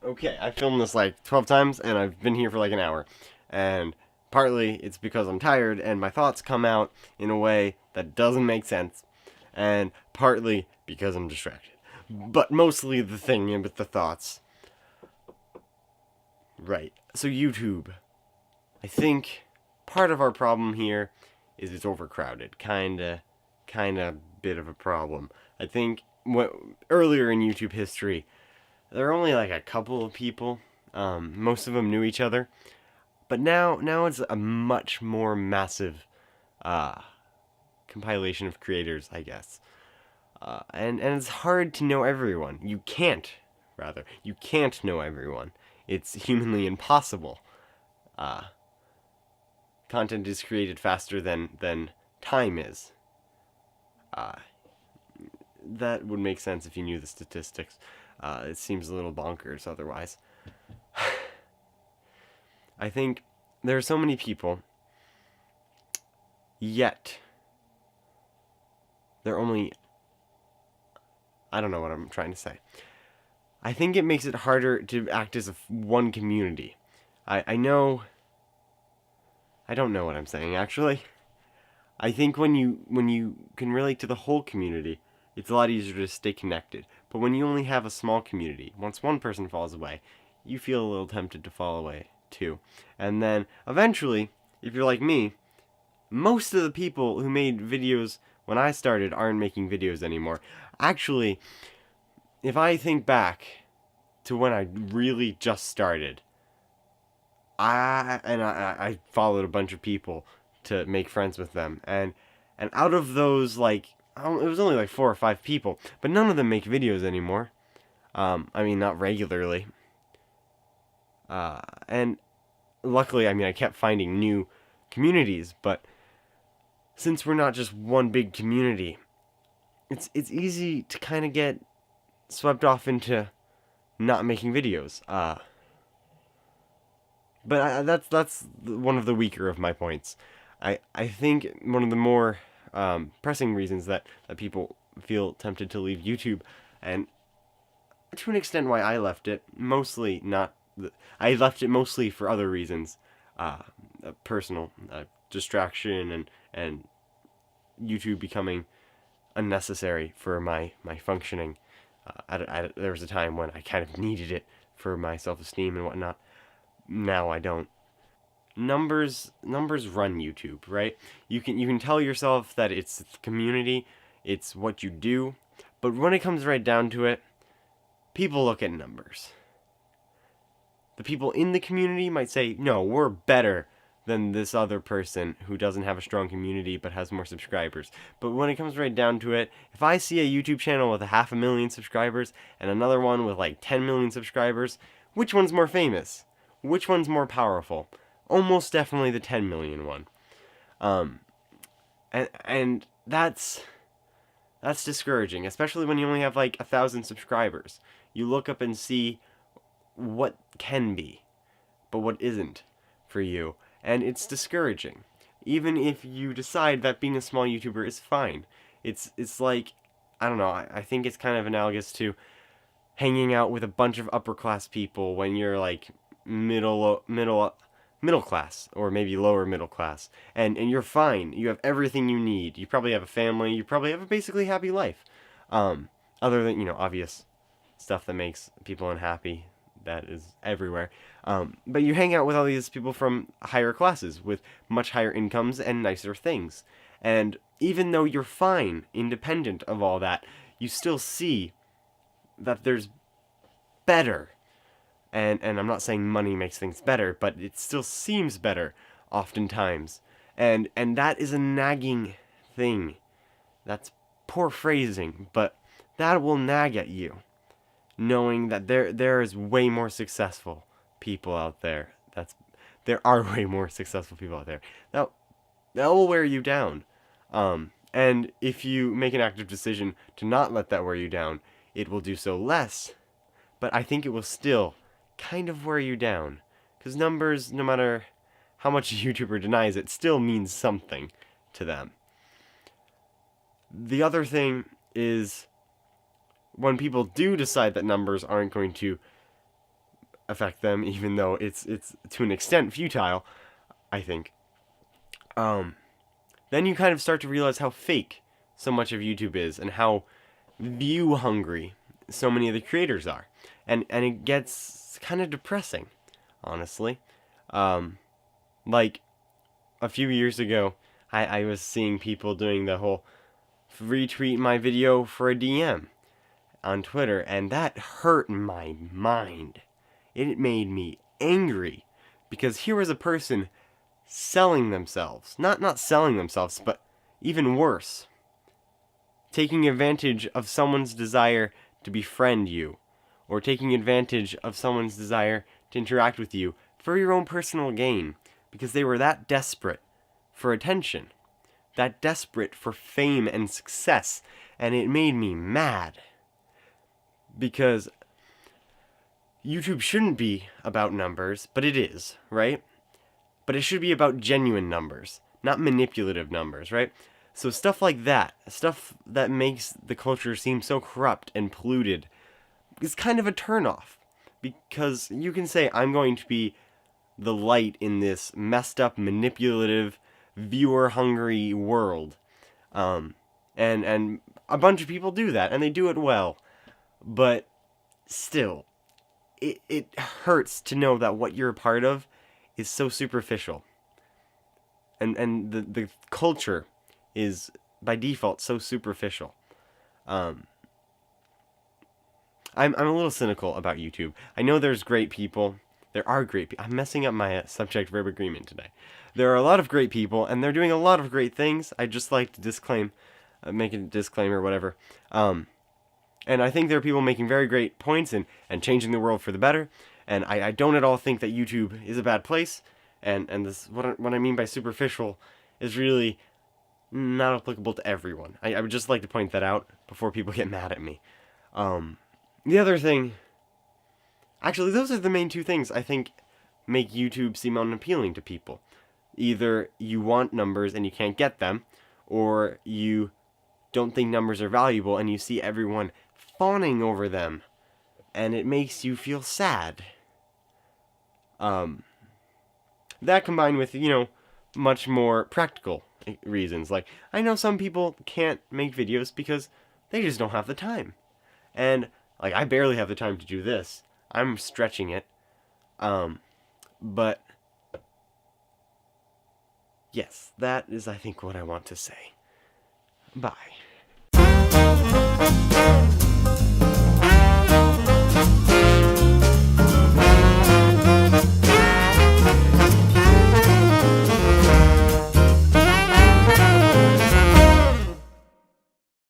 Okay, I filmed this like 12 times and I've been here for like an hour. And partly it's because I'm tired and my thoughts come out in a way that doesn't make sense. And partly because I'm distracted. But mostly the thing with the thoughts. Right. So, YouTube. I think part of our problem here is it's overcrowded. Kinda bit of a problem. I think earlier in YouTube history, there were only like a couple of people. Most of them knew each other, but now it's a much more massive uh, compilation of creators, I guess. And it's hard to know everyone. You can't know everyone. It's humanly impossible. Uh, Content is created faster than time is. Uh, that would make sense if you knew the statistics. It seems a little bonkers otherwise. I think there are so many people, yet they're only. I don't know what I'm trying to say. I think it makes it harder to act as one community. I know. I don't know what I'm saying actually. I think when you can relate to the whole community, it's a lot easier to stay connected. But when you only have a small community, once one person falls away, you feel a little tempted to fall away too. And then eventually, if you're like me, most of the people who made videos when I started aren't making videos anymore. Actually, if I think back to when I really just started, I followed a bunch of people to make friends with them, and out of those, like, it was only like 4 or 5 people, but none of them make videos anymore. I mean, not regularly. And luckily, I mean, I kept finding new communities, but since we're not just one big community, it's easy to kind of get swept off into not making videos. But that's one of the weaker of my points. I think one of the more pressing reasons that people feel tempted to leave YouTube, and to an extent why I left it, mostly not. I left it mostly for other reasons, personal distraction and YouTube becoming unnecessary for my functioning. There was a time when I kind of needed it for my self-esteem and whatnot. Now I don't. Numbers run YouTube, right? You can tell yourself that it's the community, it's what you do, but when it comes right down to it, people look at numbers. The people in the community might say, "No, we're better than this other person who doesn't have a strong community but has more subscribers." But when it comes right down to it, if I see a YouTube channel with 500,000 subscribers and another one with like 10 million subscribers, which one's more famous? Which one's more powerful? Almost definitely the 10 million one. Um, and that's discouraging, especially when you only have like 1,000 subscribers. You look up and see what can be, but what isn't for you, and it's discouraging. Even if you decide that being a small YouTuber is fine, it's like, I don't know. I think it's kind of analogous to hanging out with a bunch of upper class people when you're like middle class or maybe lower middle class, and you're fine. You have everything you need. You probably have a family. You probably have a basically happy life. Other than, obvious stuff that makes people unhappy, that is everywhere. But you hang out with all these people from higher classes with much higher incomes and nicer things. And even though you're fine, independent of all that, you still see that there's better. And I'm not saying money makes things better, but it still seems better oftentimes. And that is a nagging thing. That's poor phrasing, but that will nag at you, knowing that there is way more successful people out there. There are way more successful people out there. That will wear you down. And if you make an active decision to not let that wear you down, it will do so less. But I think it will still kind of wear you down, because numbers, no matter how much a YouTuber denies it, still means something to them. The other thing is, when people do decide that numbers aren't going to affect them, even though it's to an extent futile, I think. Then you kind of start to realize how fake so much of YouTube is, and how view hungry so many of the creators are, and it gets kind of depressing, honestly. Like a few years ago, I was seeing people doing the whole retweet my video for a DM on Twitter, and that hurt my mind. It made me angry, because here was a person selling themselves. Not selling themselves, but even worse, taking advantage of someone's desire to befriend you, or taking advantage of someone's desire to interact with you for your own personal gain, because they were that desperate for attention, that desperate for fame and success, and it made me mad. Because YouTube shouldn't be about numbers, but it is, right? But it should be about genuine numbers, not manipulative numbers, right? So stuff like that, stuff that makes the culture seem so corrupt and polluted, is kind of a turnoff. Because you can say, I'm going to be the light in this messed up, manipulative, viewer-hungry world. And a bunch of people do that, and they do it well. But still, it hurts to know that what you're a part of is so superficial. And the culture is, by default, so superficial. I'm a little cynical about YouTube. I know there's great people. There are great people. I'm messing up my subject-verb agreement today. There are a lot of great people, and they're doing a lot of great things. I'd just like to make a disclaimer, whatever. And I think there are people making very great points and changing the world for the better. And I don't at all think that YouTube is a bad place. And this what I mean by superficial is really not applicable to everyone. I would just like to point that out before people get mad at me. The other thing... Actually, those are the main two things I think make YouTube seem unappealing to people. Either you want numbers and you can't get them, or you don't think numbers are valuable and you see everyone fawning over them, and it makes you feel sad. That combined with, much more practical reasons. Like, I know some people can't make videos because they just don't have the time. And, I barely have the time to do this. I'm stretching it. But, yes, that is, I think, what I want to say. Bye.